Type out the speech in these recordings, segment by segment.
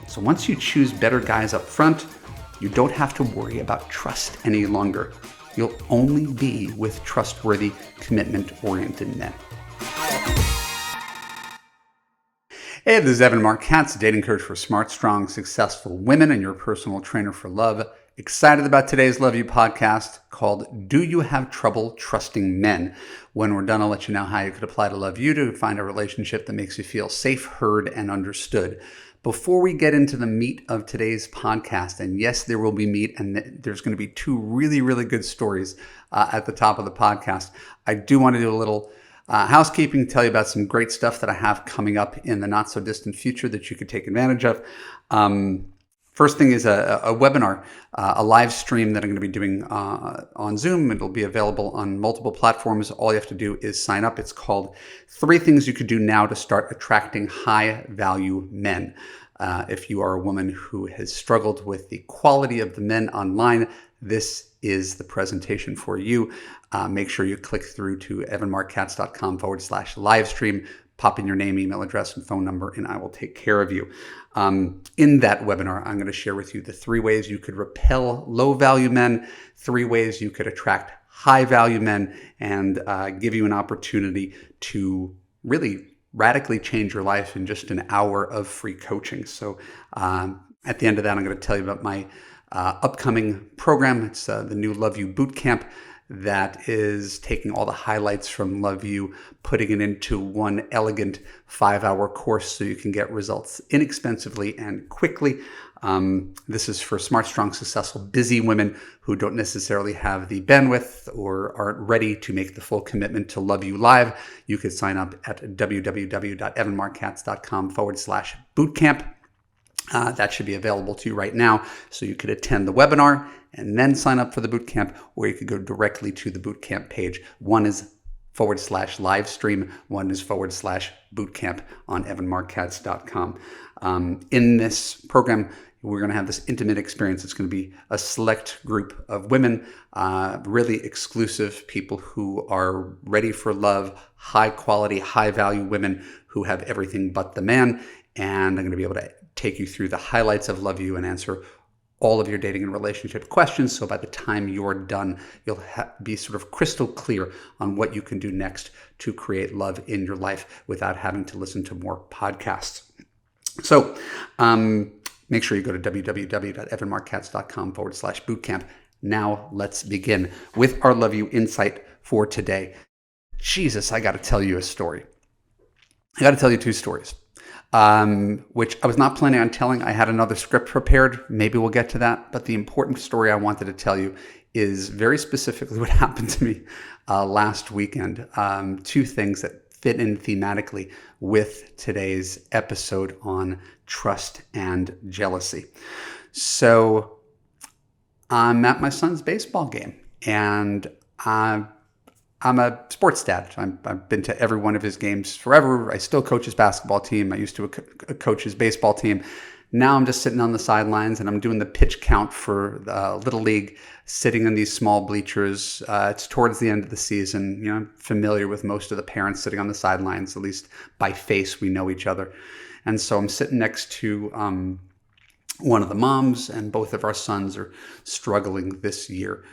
So once you choose better guys up front, you don't have to worry about trust any longer. You'll only be with trustworthy, commitment-oriented men. Hey, this is Evan Marc Katz, dating coach for smart, strong, successful women and your personal trainer for love. Excited about today's Love You podcast called Do You Have Trouble Trusting Men? When we're done, I'll let you know how you could apply to Love You to find a relationship that makes you feel safe, heard, and understood. Before we get into the meat of today's podcast, and yes, there will be meat, and there's going to be two really, really good stories at the top of the podcast, I do want to do a little housekeeping, tell you about some great stuff that I have coming up in the not so distant future that you could take advantage of. First thing is a webinar, a live stream that I'm going to be doing on Zoom. It'll be available on multiple platforms. All you have to do is sign up. It's called 3 Things You Could Do Now to Start Attracting High Value Men. If you are a woman who has struggled with the quality of the men online, this is the presentation for you. Make sure you click through to evanmarckatz.com/live stream, pop in your name, email address, and phone number, and I will take care of you. In that webinar, I'm going to share with you the 3 ways you could repel low-value men, 3 ways you could attract high-value men, and give you an opportunity to really radically change your life in just an hour of free coaching. So at the end of that, I'm going to tell you about my upcoming program. It's the new Love You Bootcamp that is taking all the highlights from Love You, putting it into one elegant 5-hour course so you can get results inexpensively and quickly. This is for smart, strong, successful, busy women who don't necessarily have the bandwidth or aren't ready to make the full commitment to Love You Live. You could sign up at www.evanmarckatz.com/bootcamp. That should be available to you right now. So you could attend the webinar and then sign up for the bootcamp, or you could go directly to the bootcamp page. One is /live stream, one is /bootcamp on evanmarckatz.com. In this program, we're going to have this intimate experience. It's going to be a select group of women, really exclusive people who are ready for love, high quality, high value women who have everything but the man. And I'm going to be able to take you through the highlights of Love You and answer all of your dating and relationship questions. So by the time you're done, you'll be sort of crystal clear on what you can do next to create love in your life without having to listen to more podcasts. So make sure you go to www.evanmarckatz.com/bootcamp. Now let's begin with our Love You insight for today. Jesus, I got to tell you a story. I got to tell you 2 stories. Which I was not planning on telling. I had another script prepared. Maybe we'll get to that. But the important story I wanted to tell you is very specifically what happened to me last weekend. 2 things that fit in thematically with today's episode on trust and jealousy. So I'm at my son's baseball game, and I'm a sports dad. I've been to every one of his games forever. I still coach his basketball team. I used to coach his baseball team. Now I'm just sitting on the sidelines, and I'm doing the pitch count for Little League, sitting in these small bleachers. It's towards the end of the season. You know, I'm familiar with most of the parents sitting on the sidelines, at least by face, we know each other. And so I'm sitting next to one of the moms, and both of our sons are struggling this year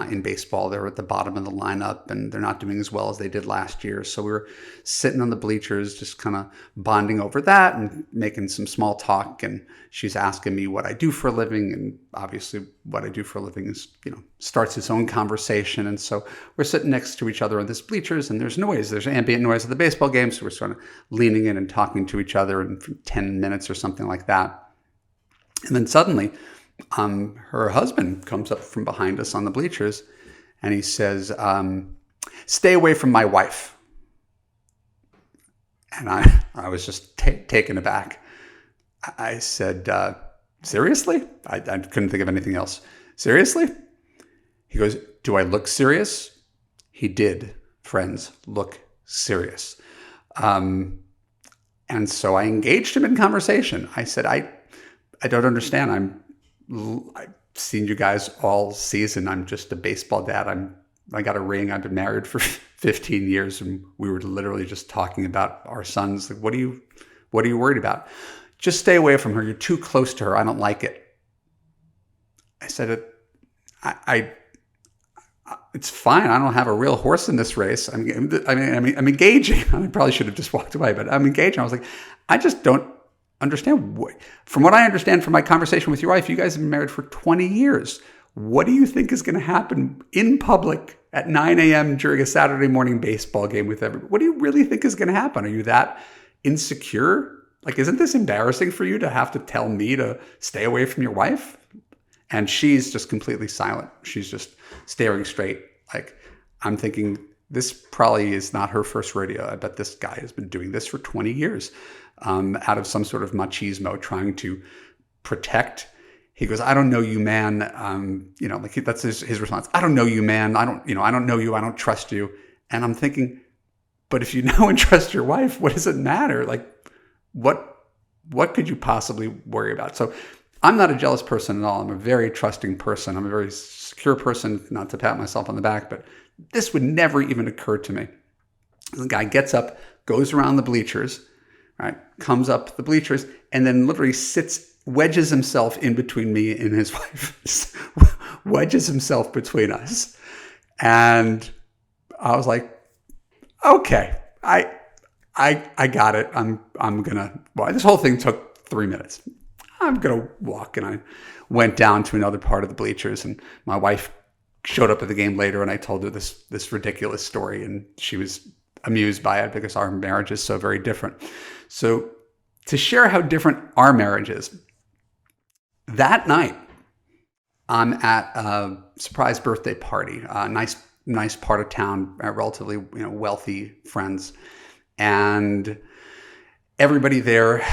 in baseball. They're at the bottom of the lineup, and they're not doing as well as they did last year. So we were sitting on the bleachers, just kind of bonding over that and making some small talk. And she's asking me what I do for a living. And obviously what I do for a living is, starts its own conversation. And so we're sitting next to each other on this bleachers, and there's noise. There's ambient noise at the baseball game. So we're sort of leaning in and talking to each other in 10 minutes or something like that. And then suddenly, her husband comes up from behind us on the bleachers, and he says, "Stay away from my wife." And I was just taken aback. I said, "Seriously?" I couldn't think of anything else. "Seriously?" He goes, "Do I look serious?" He did, friends, look serious. And so I engaged him in conversation. I said, I don't understand. I've seen you guys all season. I'm just a baseball dad. I got a ring. I've been married for 15 years, and we were literally just talking about our sons. Like, what are you worried about? Just stay away from her. You're too close to her. I don't like it. I said, I it's fine. I don't have a real horse in this race. I'm engaging. I probably should have just walked away, but I'm engaging. I was like, I just don't understand. From what I understand from my conversation with your wife, you guys have been married for 20 years. What do you think is going to happen in public at 9 a.m. during a Saturday morning baseball game with everybody? What do you really think is going to happen? Are you that insecure? Like, isn't this embarrassing for you to have to tell me to stay away from your wife? And she's just completely silent. She's just staring straight. Like, I'm thinking, this probably is not her first rodeo. I bet this guy has been doing this for 20 years out of some sort of machismo, trying to protect. He goes, I don't know you, man. That's his response. I don't know you, man. I don't know you. I don't trust you. And I'm thinking, but if you know and trust your wife, what does it matter? Like, what could you possibly worry about? So I'm not a jealous person at all. I'm a very trusting person. I'm a very secure person, not to pat myself on the back, but this would never even occur to me. The guy gets up, goes around the bleachers, right? Comes up the bleachers, and then literally wedges himself in between me and his wife. Wedges himself between us. And I was like, okay, I got it. This whole thing took 3 minutes. I'm going to walk. And I went down to another part of the bleachers, and my wife showed up at the game later, and I told her this ridiculous story, and she was amused by it because our marriage is so very different. So to share how different our marriage is, that night I'm at a surprise birthday party, a nice part of town, relatively wealthy friends, and everybody there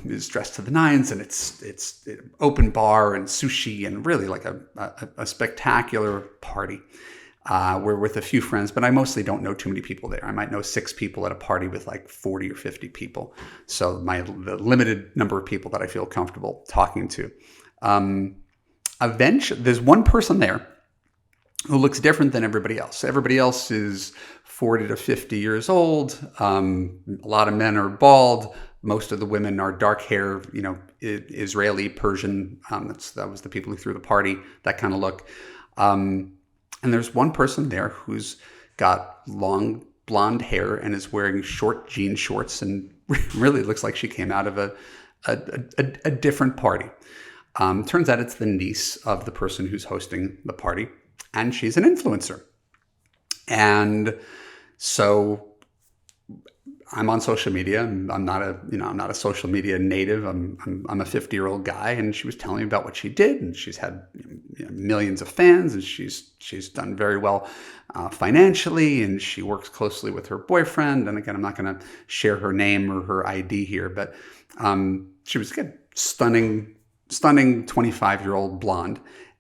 is dressed to the nines, and it's open bar and sushi and really like a spectacular party. We're with a few friends, but I mostly don't know too many people there. I might know 6 people at a party with like 40 or 50 people. So the limited number of people that I feel comfortable talking to. Eventually, there's one person there who looks different than everybody else. Everybody else is 40 to 50 years old. A lot of men are bald. Most of the women are dark hair, Israeli, Persian. That was the people who threw the party, that kind of look. And there's one person there who's got long blonde hair and is wearing short jean shorts and really looks like she came out of a different party. Turns out it's the niece of the person who's hosting the party, and she's an influencer. And so I'm on social media. I'm not a social media native. I'm a 50-year-old guy, and she was telling me about what she did, and she's had millions of fans, and she's done very well financially, and she works closely with her boyfriend. And again, I'm not going to share her name or her ID here, but she was a stunning 25-year-old blonde.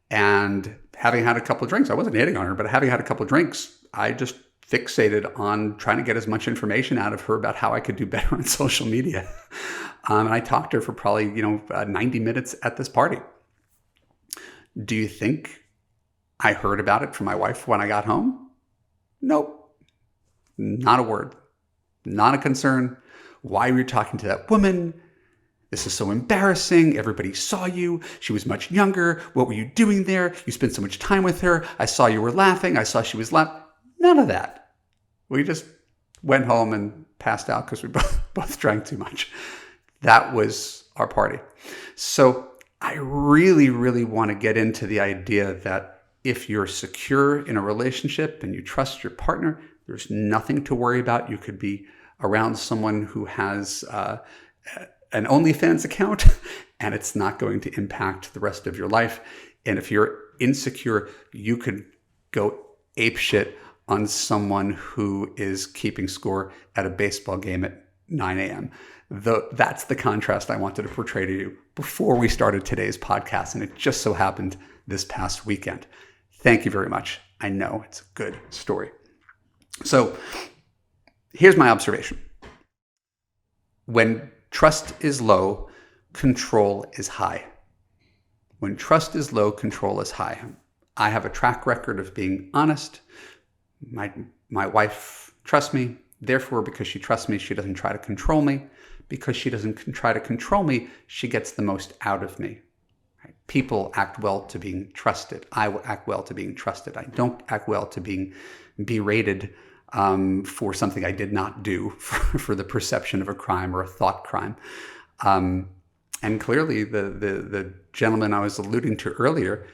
And having had a couple of drinks, I wasn't hitting on her, but having had a couple of drinks, I just fixated on trying to get as much information out of her about how I could do better on social media. And I talked to her for probably, 90 minutes at this party. Do you think I heard about it from my wife when I got home? Nope. Not a word. Not a concern. Why were you talking to that woman? This is so embarrassing. Everybody saw you. She was much younger. What were you doing there? You spent so much time with her. I saw you were laughing. I saw she was laughing. None of that. We just went home and passed out because we both drank too much. That was our party. So I really, really want to get into the idea that if you're secure in a relationship and you trust your partner, there's nothing to worry about. You could be around someone who has an OnlyFans account, and it's not going to impact the rest of your life. And if you're insecure, you could go apeshit on someone who is keeping score at a baseball game at 9 a.m. That's the contrast I wanted to portray to you before we started today's podcast, and it just so happened this past weekend. Thank you very much. I know it's a good story. So here's my observation. When trust is low, control is high. When trust is low, control is high. I have a track record of being honest. My wife trusts me. Therefore, because she trusts me, she doesn't try to control me. because she doesn't try to control me, she gets the most out of me. Right? People act well to being trusted. I act well to being trusted. I don't act well to being berated for something I did not do, for the perception of a crime or a thought crime. And clearly, the gentleman I was alluding to earlier,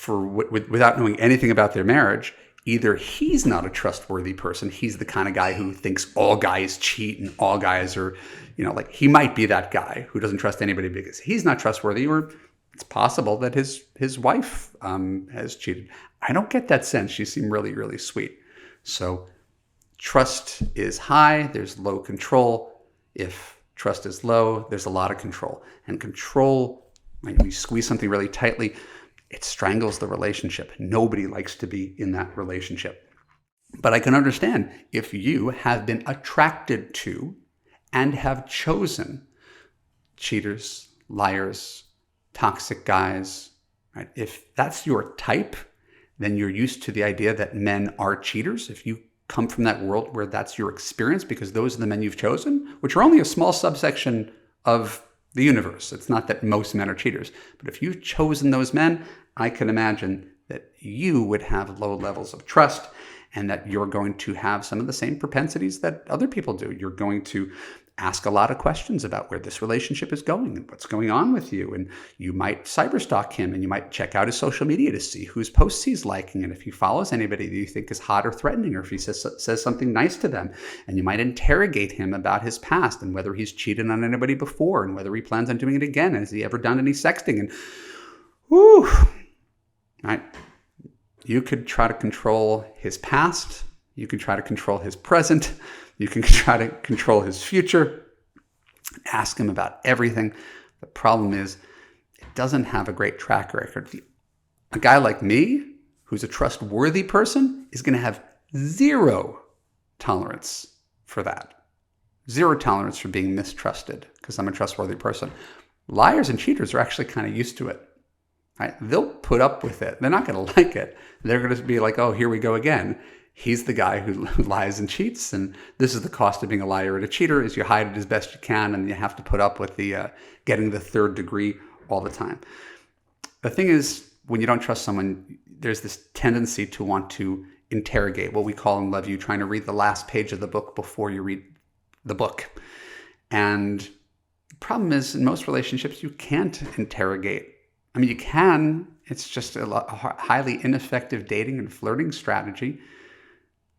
without knowing anything about their marriage, either he's not a trustworthy person. He's the kind of guy who thinks all guys cheat and all guys are, like he might be that guy who doesn't trust anybody because he's not trustworthy, or it's possible that his wife has cheated. I don't get that sense. She seemed really, really sweet. So trust is high. There's low control. If trust is low, there's a lot of control. And control, when we squeeze something really tightly, it strangles the relationship. Nobody likes to be in that relationship. But I can understand if you have been attracted to and have chosen cheaters, liars, toxic guys, right? If that's your type, then you're used to the idea that men are cheaters. If you come from that world where that's your experience, because those are the men you've chosen, which are only a small subsection of the universe. It's not that most men are cheaters. But if you've chosen those men, I can imagine that you would have low levels of trust and that you're going to have some of the same propensities that other people do. You're going to ask a lot of questions about where this relationship is going and what's going on with you. And you might cyberstalk him, and you might check out his social media to see whose posts he's liking and if he follows anybody that you think is hot or threatening, or if he says something nice to them. And you might interrogate him about his past and whether he's cheated on anybody before and whether he plans on doing it again. Has he ever done any sexting? And whew, right? You could try to control his past. You can try to control his present. You can try to control his future. Ask him about everything. The problem is, it doesn't have a great track record. A guy like me, who's a trustworthy person, is going to have zero tolerance for that. Zero tolerance for being mistrusted because I'm a trustworthy person. Liars and cheaters are actually kind of used to it. Right? They'll put up with it. They're not going to like it. They're going to be like, oh, here we go again. He's the guy who lies and cheats, and this is the cost of being a liar and a cheater, is you hide it as best you can, and you have to put up with the getting the third degree all the time. The thing is, when you don't trust someone, there's this tendency to want to interrogate, what we call in Love You, trying to read the last page of the book before you read the book. And the problem is, in most relationships, you can't interrogate. I mean, you can. It's just a highly ineffective dating and flirting strategy.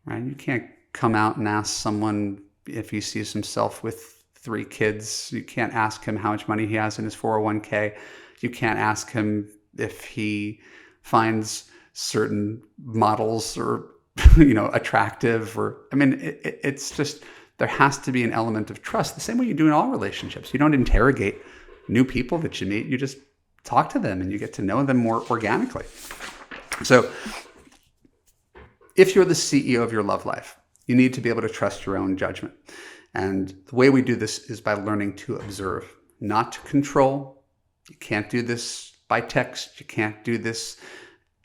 Right? You can't come out and ask someone if he sees himself with 3 kids. You can't ask him how much money he has in his 401k. You can't ask him if he finds certain models or attractive. It's just, there has to be an element of trust. The same way you do in all relationships. You don't interrogate new people that you meet. You just talk to them and you get to know them more organically. So, if you're the CEO of your love life, you need to be able to trust your own judgment. And the way we do this is by learning to observe, not to control. You can't do this by text. You can't do this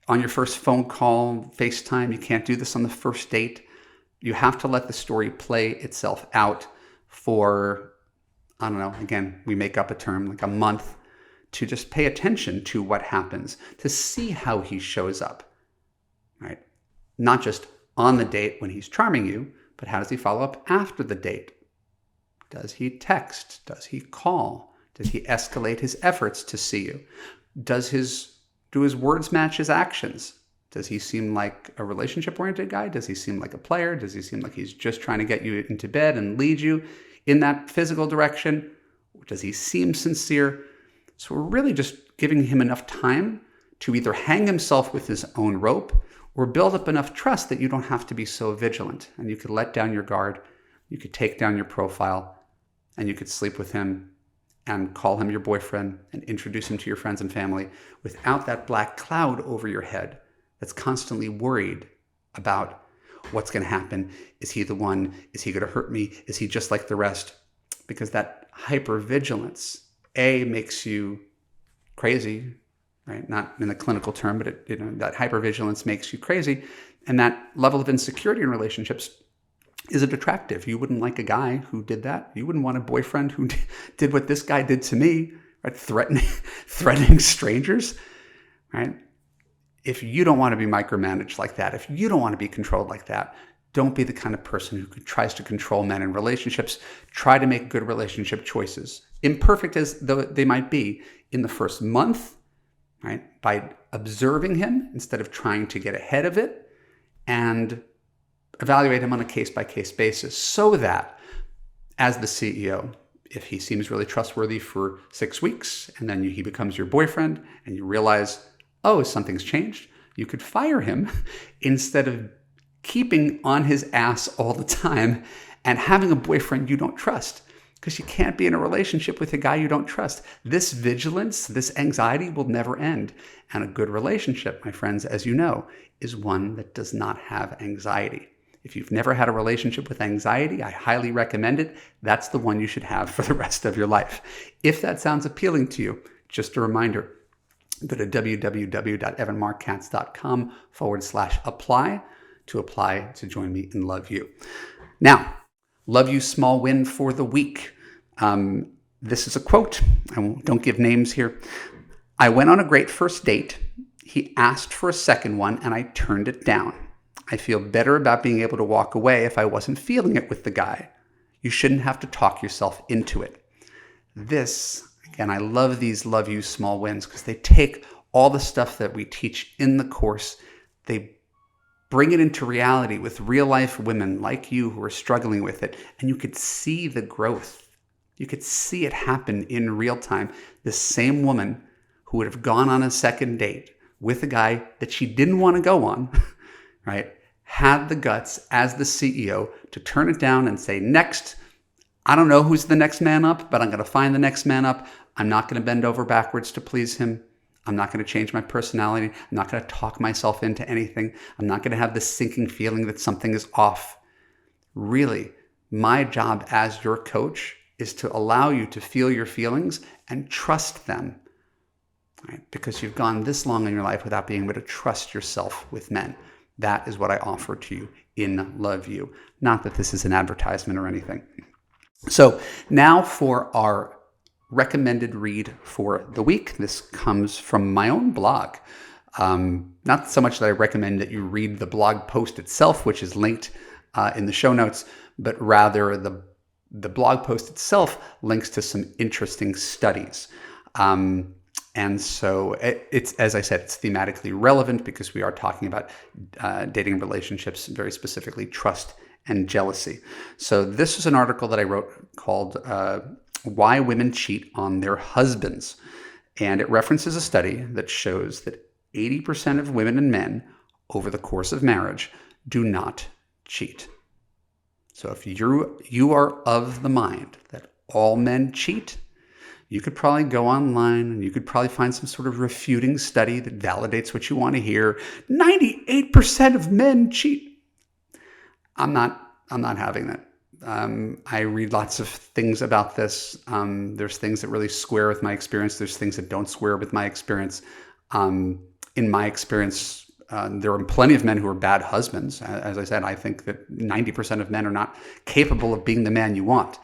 on your first phone call, FaceTime. You can't do this on the first date. You have to let the story play itself out for, I don't know, again, we make up a term, like a month, to just pay attention to what happens, to see how he shows up, right? Not just on the date when he's charming you, but how does he follow up after the date? Does he text? Does he call? Does he escalate his efforts to see you? Do his words match his actions? Does he seem like a relationship-oriented guy? Does he seem like a player? Does he seem like he's just trying to get you into bed and lead you in that physical direction? Does he seem sincere? So we're really just giving him enough time to either hang himself with his own rope or build up enough trust that you don't have to be so vigilant, and you could let down your guard, you could take down your profile, and you could sleep with him and call him your boyfriend and introduce him to your friends and family without that black cloud over your head that's constantly worried about what's going to happen. Is he the one? Is he going to hurt me? Is he just like the rest? Because that hypervigilance, A, makes you crazy, right? Not in a clinical term, but that hypervigilance makes you crazy. And that level of insecurity in relationships Is it attractive? You wouldn't like a guy who did that. You wouldn't want a boyfriend who did what this guy did to me, right? Threatening strangers, right? If you don't want to be micromanaged like that, if you don't want to be controlled like that, don't be the kind of person who tries to control men in relationships. Try to make good relationship choices, imperfect as though they might be, in the first month, right? By observing him instead of trying to get ahead of it, and evaluate him on a case-by-case basis, so that as the CEO, if he seems really trustworthy for 6 weeks and then he becomes your boyfriend and you realize, oh, something's changed, you could fire him instead of keeping on his ass all the time and having a boyfriend you don't trust, because you can't be in a relationship with a guy you don't trust. This vigilance, this anxiety will never end. And a good relationship, my friends, as you know, is one that does not have anxiety. If you've never had a relationship with anxiety, I highly recommend it. That's the one you should have for the rest of your life. If that sounds appealing to you, just a reminder, go to www.evanmarkatz.com/apply to apply to join me in Love You. Now, Love You small win for the week. This is a quote. Don't give names here. I went on a great first date. He asked for a second one and I turned it down. I feel better about being able to walk away if I wasn't feeling it with the guy. You shouldn't have to talk yourself into it. This, again, I love these Love You small wins because they take all the stuff that we teach in the course, they bring it into reality with real life women like you who are struggling with it, and you could see the growth. You could see it happen in real time. The same woman who would have gone on a second date with a guy that she didn't want to go on, right, had the guts as the CEO to turn it down and say, next, I don't know who's the next man up, but I'm going to find the next man up. I'm not going to bend over backwards to please him. I'm not going to change my personality. I'm not going to talk myself into anything. I'm not going to have this sinking feeling that something is off. Really, my job as your coach is to allow you to feel your feelings and trust them, right? Because you've gone this long in your life without being able to trust yourself with men. That is what I offer to you in Love You. Not that this is an advertisement or anything. So now for our recommended read for the week. This comes from my own blog. Not so much that I recommend that you read the blog post itself, which is linked in the show notes, but rather the blog post itself links to some interesting studies. And so it's, as I said, it's thematically relevant because we are talking about dating relationships, very specifically trust and jealousy. So this is an article that I wrote called Why Women Cheat on Their Husbands. And it references a study that shows that 80% of women and men over the course of marriage do not cheat. So if you are of the mind that all men cheat, you could probably go online and you could probably find some sort of refuting study that validates what you want to hear. 98% of men cheat. I'm not having that. I read lots of things about this. There's things that really square with my experience. There's things that don't square with my experience. In my experience, there are plenty of men who are bad husbands. As I said, I think that 90% of men are not capable of being the man you want.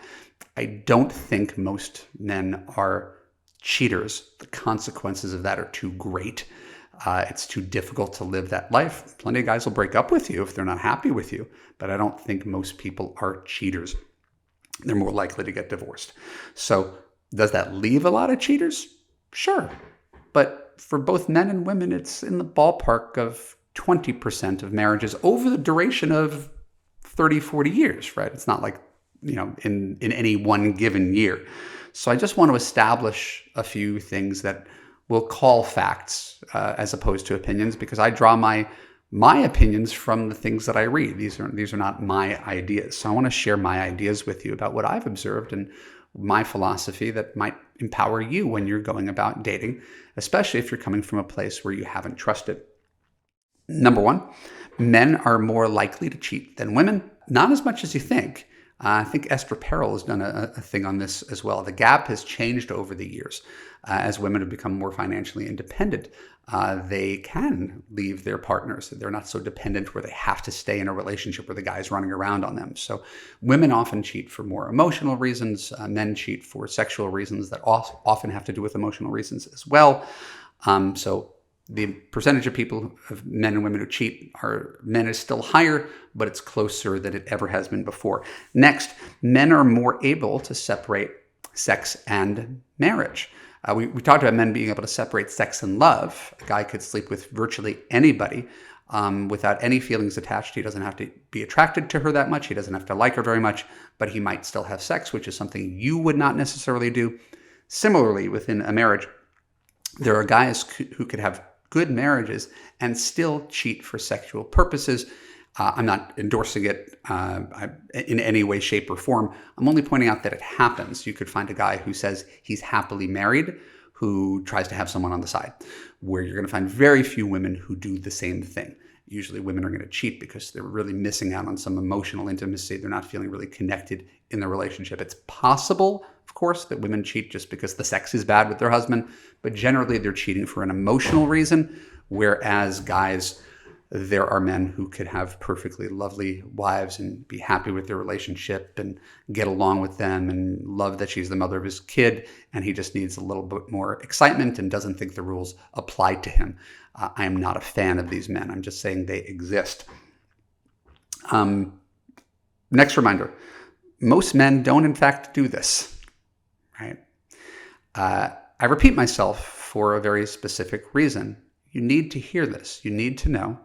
I don't think most men are cheaters. The consequences of that are too great. It's too difficult to live that life. Plenty of guys will break up with you if they're not happy with you, but I don't think most people are cheaters. They're more likely to get divorced. So does that leave a lot of cheaters? Sure. But for both men and women, it's in the ballpark of 20% of marriages over the duration of 30, 40 years, right? It's not like, in any one given year. So I just want to establish a few things that we'll call facts as opposed to opinions, because I draw my opinions from the things that I read. These are not my ideas. So I want to share my ideas with you about what I've observed and my philosophy that might empower you when you're going about dating, especially if you're coming from a place where you haven't trusted. Number one, men are more likely to cheat than women. Not as much as you think. I think Esther Perel has done a thing on this as well. The gap has changed over the years. As women have become more financially independent, they can leave their partners. They're not so dependent where they have to stay in a relationship where the guy's running around on them. So women often cheat for more emotional reasons. Men cheat for sexual reasons that often have to do with emotional reasons as well. So the percentage of people, of men and women who cheat, men is still higher, but it's closer than it ever has been before. Next, men are more able to separate sex and marriage. We talked about men being able to separate sex and love. A guy could sleep with virtually anybody without any feelings attached. He doesn't have to be attracted to her that much. He doesn't have to like her very much, but he might still have sex, which is something you would not necessarily do. Similarly, within a marriage, there are guys who could have good marriages and still cheat for sexual purposes. I'm not endorsing it in any way, shape, or form. I'm only pointing out that it happens. You could find a guy who says he's happily married who tries to have someone on the side, where you're going to find very few women who do the same thing. Usually women are going to cheat because they're really missing out on some emotional intimacy. They're not feeling really connected in the relationship. It's possible, of course, that women cheat just because the sex is bad with their husband, but generally they're cheating for an emotional reason, whereas guys, there are men who could have perfectly lovely wives and be happy with their relationship and get along with them and love that she's the mother of his kid, and he just needs a little bit more excitement and doesn't think the rules apply to him. I am not a fan of these men. I'm just saying they exist. Next reminder, most men don't in fact do this, right? I repeat myself for a very specific reason. You need to hear this. You need to know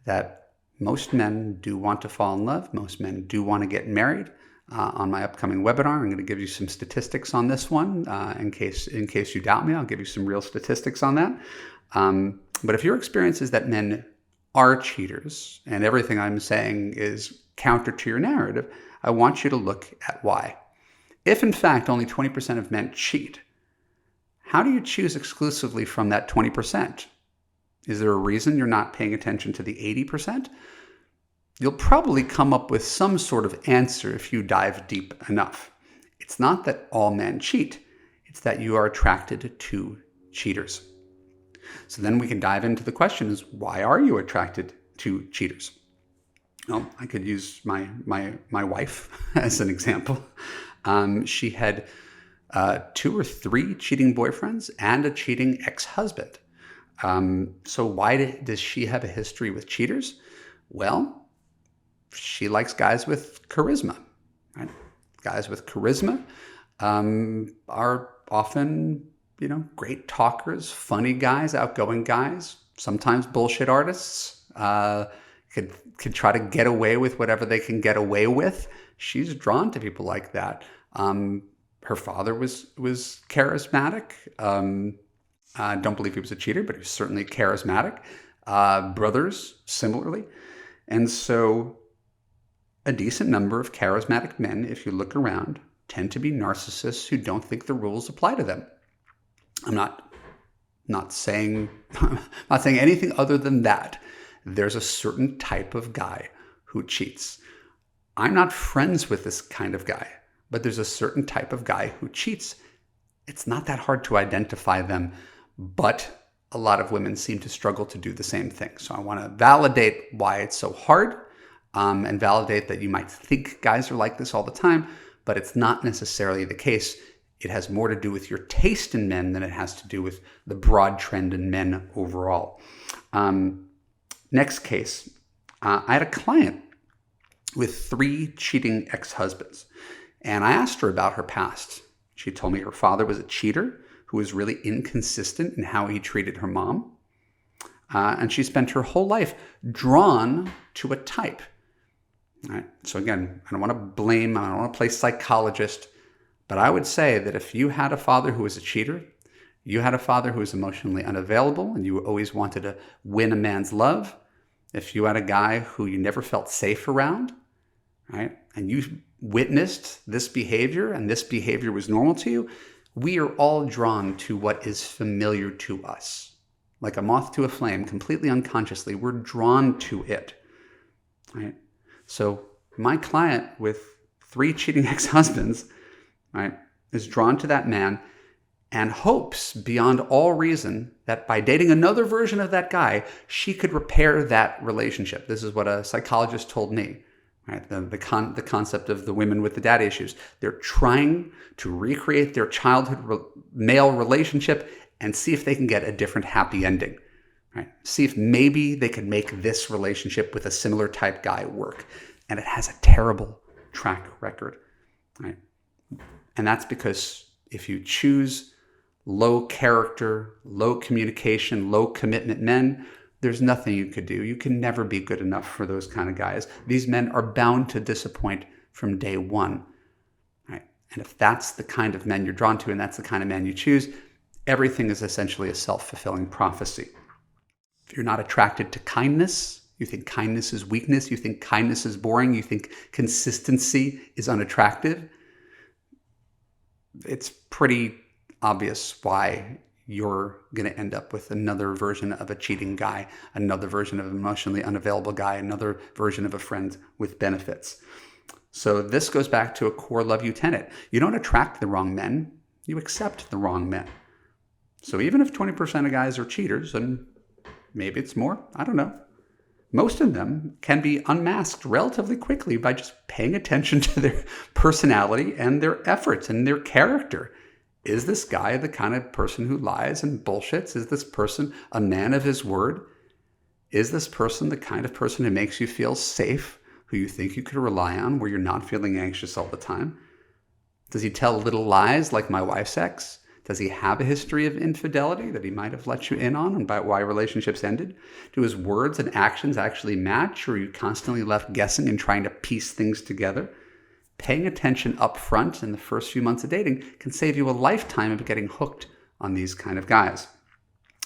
that most men do want to fall in love. Most men do want to get married. On my upcoming webinar, I'm going to give you some statistics on this one. In case you doubt me, I'll give you some real statistics on that. But if your experience is that men are cheaters and everything I'm saying is counter to your narrative, I want you to look at why. If in fact only 20% of men cheat, how do you choose exclusively from that 20%? Is there a reason you're not paying attention to the 80%? You'll probably come up with some sort of answer if you dive deep enough. It's not that all men cheat. It's that you are attracted to cheaters. So then we can dive into the question is, why are you attracted to cheaters? Well, I could use my wife as an example. She had 2 or 3 cheating boyfriends and a cheating ex-husband. So why does she have a history with cheaters? Well, she likes guys with charisma, right? Guys with charisma are often, great talkers, funny guys, outgoing guys, sometimes bullshit artists, could try to get away with whatever they can get away with. She's drawn to people like that. Her father was charismatic. I don't believe he was a cheater, but he was certainly charismatic. Brothers, similarly. And so a decent number of charismatic men, if you look around, tend to be narcissists who don't think the rules apply to them. I'm not saying anything other than that. There's a certain type of guy who cheats. I'm not friends with this kind of guy, but there's a certain type of guy who cheats. It's not that hard to identify them, but a lot of women seem to struggle to do the same thing. So I want to validate why it's so hard and validate that you might think guys are like this all the time, but it's not necessarily the case. It has more to do with your taste in men than it has to do with the broad trend in men overall. Next case, I had a client with 3 cheating ex-husbands, and I asked her about her past. She told me her father was a cheater who was really inconsistent in how he treated her mom. And she spent her whole life drawn to a type. All right? So again, I don't want to blame, I don't want to play psychologist, but I would say that if you had a father who was a cheater, you had a father who was emotionally unavailable and you always wanted to win a man's love, if you had a guy who you never felt safe around, right, and you witnessed this behavior and this behavior was normal to you, we are all drawn to what is familiar to us. Like a moth to a flame, completely unconsciously, we're drawn to it, right? So my client with 3 cheating ex-husbands, right, is drawn to that man and hopes beyond all reason that by dating another version of that guy, she could repair that relationship. This is what a psychologist told me, right? The concept of the women with the daddy issues. They're trying to recreate their childhood male relationship and see if they can get a different happy ending, right? See if maybe they can make this relationship with a similar type guy work. And it has a terrible track record, right? And that's because if you choose low character, low communication, low commitment men, there's nothing you could do. You can never be good enough for those kind of guys. These men are bound to disappoint from day one, right? And if that's the kind of men you're drawn to and that's the kind of man you choose, everything is essentially a self-fulfilling prophecy. If you're not attracted to kindness, you think kindness is weakness, you think kindness is boring, you think consistency is unattractive, it's pretty obvious why you're going to end up with another version of a cheating guy, another version of an emotionally unavailable guy, another version of a friend with benefits. So this goes back to a core love you tenet. You don't attract the wrong men, you accept the wrong men. So even if 20% of guys are cheaters, and maybe it's more, I don't know, most of them can be unmasked relatively quickly by just paying attention to their personality and their efforts and their character. Is this guy the kind of person who lies and bullshits? Is this person a man of his word? Is this person the kind of person who makes you feel safe, who you think you could rely on, where you're not feeling anxious all the time? Does he tell little lies like my wife's ex? Does he have a history of infidelity that he might have let you in on and about why relationships ended? Do his words and actions actually match, or are you constantly left guessing and trying to piece things together? Paying attention up front in the first few months of dating can save you a lifetime of getting hooked on these kind of guys.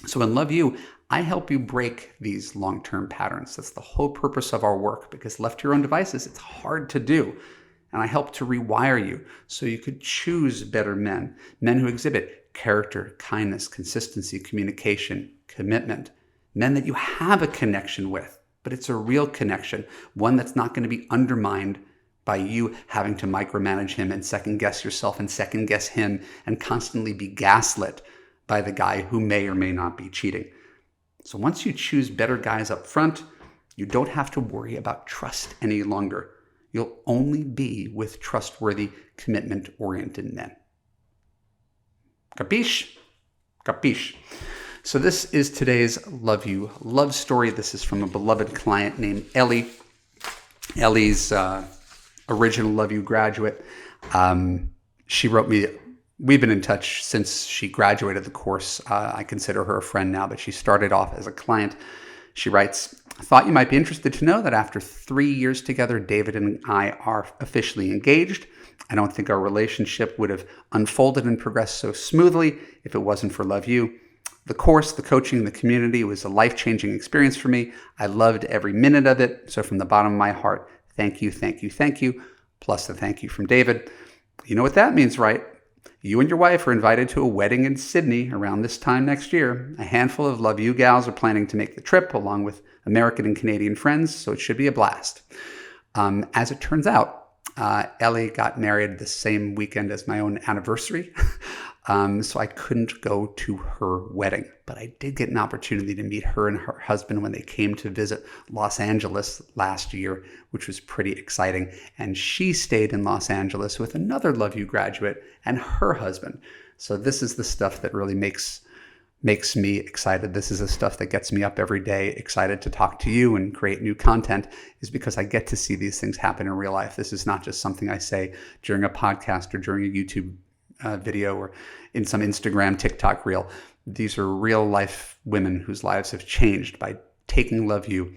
So in Love You, I help you break these long-term patterns. That's the whole purpose of our work, because left to your own devices, it's hard to do. And I help to rewire you so you could choose better men who exhibit character, kindness, consistency, communication, commitment, men that you have a connection with, but it's a real connection, one that's not going to be undermined by you having to micromanage him and second guess yourself and second guess him and constantly be gaslit by the guy who may or may not be cheating. So once you choose better guys up front, you don't have to worry about trust any longer. You'll only be with trustworthy, commitment-oriented men. Capiche? Capiche. So this is today's Love You love story. This is from a beloved client named Ellie. Ellie's original Love You graduate. She wrote me. We've been in touch since she graduated the course. I consider her a friend now, but she started off as a client. She writes, I thought you might be interested to know that after 3 years together, David and I are officially engaged. I don't think our relationship would have unfolded and progressed so smoothly if it wasn't for Love You. The course, the coaching, the community was a life-changing experience for me. I loved every minute of it. So from the bottom of my heart, thank you, thank you, thank you, plus the thank you from David. You know what that means, right? You and your wife are invited to a wedding in Sydney around this time next year. A handful of Love You gals are planning to make the trip along with American and Canadian friends, so it should be a blast. As it turns out, Ellie got married the same weekend as my own anniversary, so I couldn't go to her wedding. But I did get an opportunity to meet her and her husband when they came to visit Los Angeles last year, which was pretty exciting. And she stayed in Los Angeles with another Love You graduate and her husband. So this is the stuff that really makes me excited. This is the stuff that gets me up every day, excited to talk to you and create new content, is because I get to see these things happen in real life. This is not just something I say during a podcast or during a YouTube video or in some Instagram, TikTok reel. These are real life women whose lives have changed by taking Love You,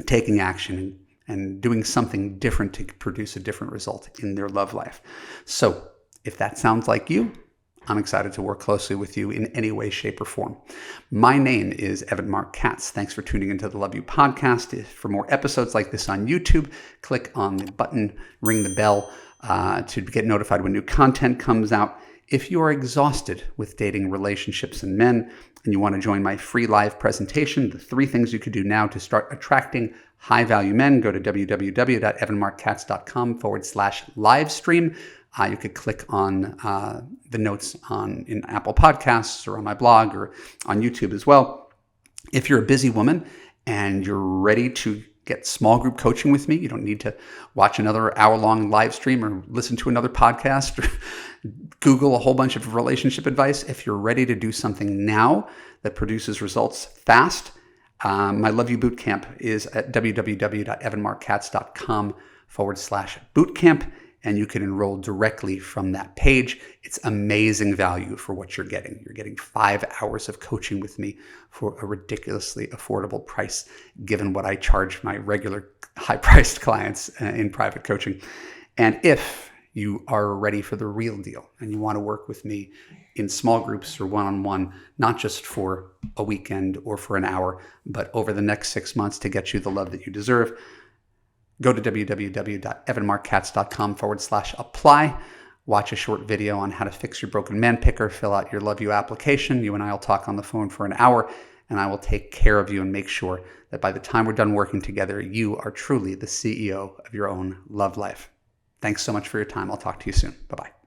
taking action, and doing something different to produce a different result in their love life. So if that sounds like you, I'm excited to work closely with you in any way, shape, or form. My name is Evan Mark Katz. Thanks for tuning into the Love You podcast. For more episodes like this on YouTube, click on the button, ring the bell to get notified when new content comes out. If you are exhausted with dating, relationships, and men, and you want to join my free live presentation, the 3 things you could do now to start attracting high-value men, go to www.evanmarckatz.com/live stream. You could click on the notes in Apple Podcasts or on my blog or on YouTube as well. If you're a busy woman and you're ready to get small group coaching with me, you don't need to watch another hour-long live stream or listen to another podcast or Google a whole bunch of relationship advice. If you're ready to do something now that produces results fast, my Love You Bootcamp is at www.evanmarckatz.com/bootcamp, and you can enroll directly from that page. It's amazing value for what you're getting. You're getting 5 hours of coaching with me for a ridiculously affordable price, given what I charge my regular high-priced clients in private coaching. And if you are ready for the real deal and you want to work with me in small groups or one-on-one, not just for a weekend or for an hour, but over the next 6 months to get you the love that you deserve, go to www.evanmarckatz.com/apply. Watch a short video on how to fix your broken man picker, fill out your Love You application. You and I will talk on the phone for an hour, and I will take care of you and make sure that by the time we're done working together, you are truly the CEO of your own love life. Thanks so much for your time. I'll talk to you soon. Bye-bye.